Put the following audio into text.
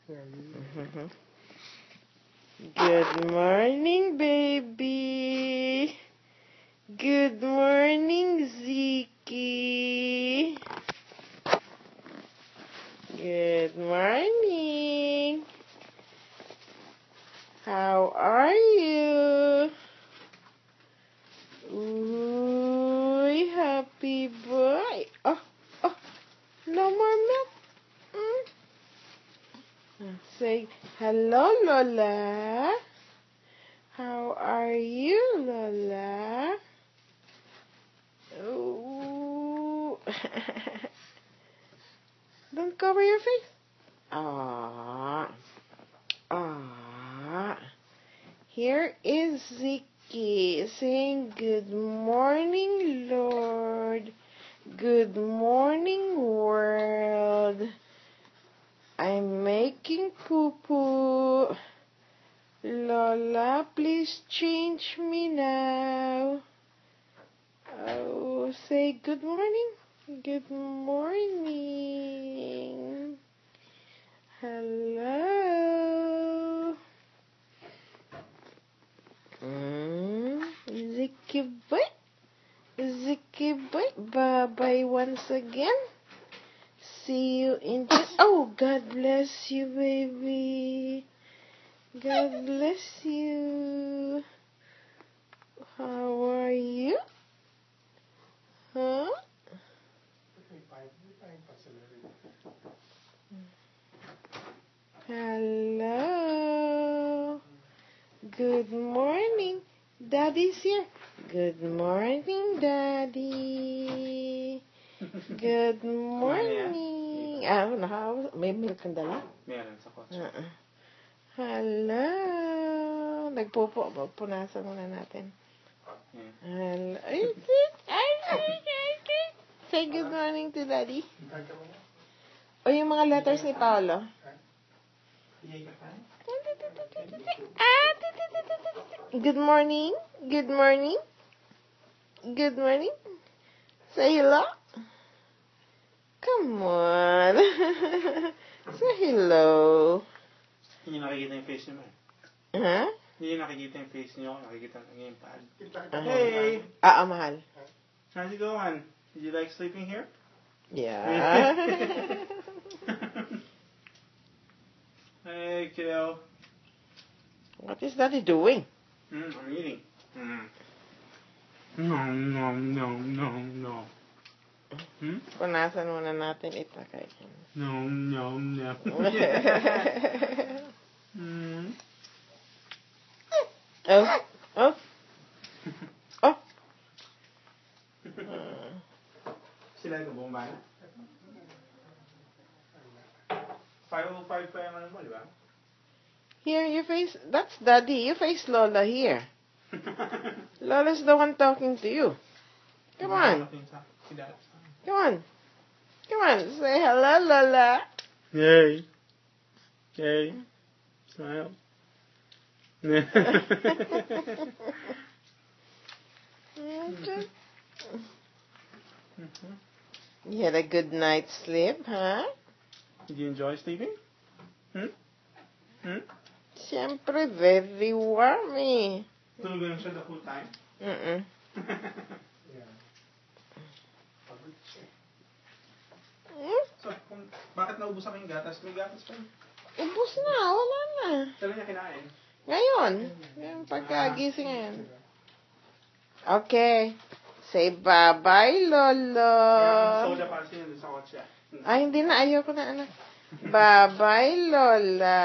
Good morning, baby. Good morning, Ziki. Good morning. How are you? Ooh, happy boy. Oh, no more milk. Say hello, Lola. How are you, Lola? Ooh. Don't cover your face. Here is Ziki saying, good morning, Lord. Good morning, world. I'm making poo-poo. Lola, please change me now. Oh, say good morning. Good morning. Hello. Ziki boy. Ziki boy. Bye-bye once again. See you in oh, God bless you, baby. God bless you. How are you? Huh? Hello. Good morning. Daddy's here. Good morning, Daddy. Good morning. May milk kang dala? Meron sa kotse. Hello. Punasan muna natin. Hello. Say good morning to Daddy. O yung mga letters ni Paolo. Good morning. Good morning. Good morning. Say hello. Come on. Say hello. Hindi nakikita yung face niyo, man. Huh? Hindi nakikita yung face niyo. Nakikita lang yung pad. Hey. Mahal. How's it going? Did you like sleeping here? Yeah. Hey, kiddo. What is Daddy doing? I'm eating. No. Punasan muna natin ito kay No. Oh. Sila ito, buong bayan? 5:05 pa yung ano mo, di ba? Here, you face, that's Daddy. You face Lola here. Lola's the one talking to you. Come on. Come on, say hello, Lola. Yay. Smile. You had a good night's sleep, huh? Did you enjoy sleeping? Siyempre, very warm eh. Tulog lang siya the whole time? So, bakit naubos ako yung gatas? May gatas pa. Ubus na, wala na. Kailan niya kinain? Ngayon, yung pagkagising ngayon. Okay. Say bye-bye, Lolo. Soda para siya sa kotse. Ay, hindi na. Ayoko na, anak. Bye-bye, Lola.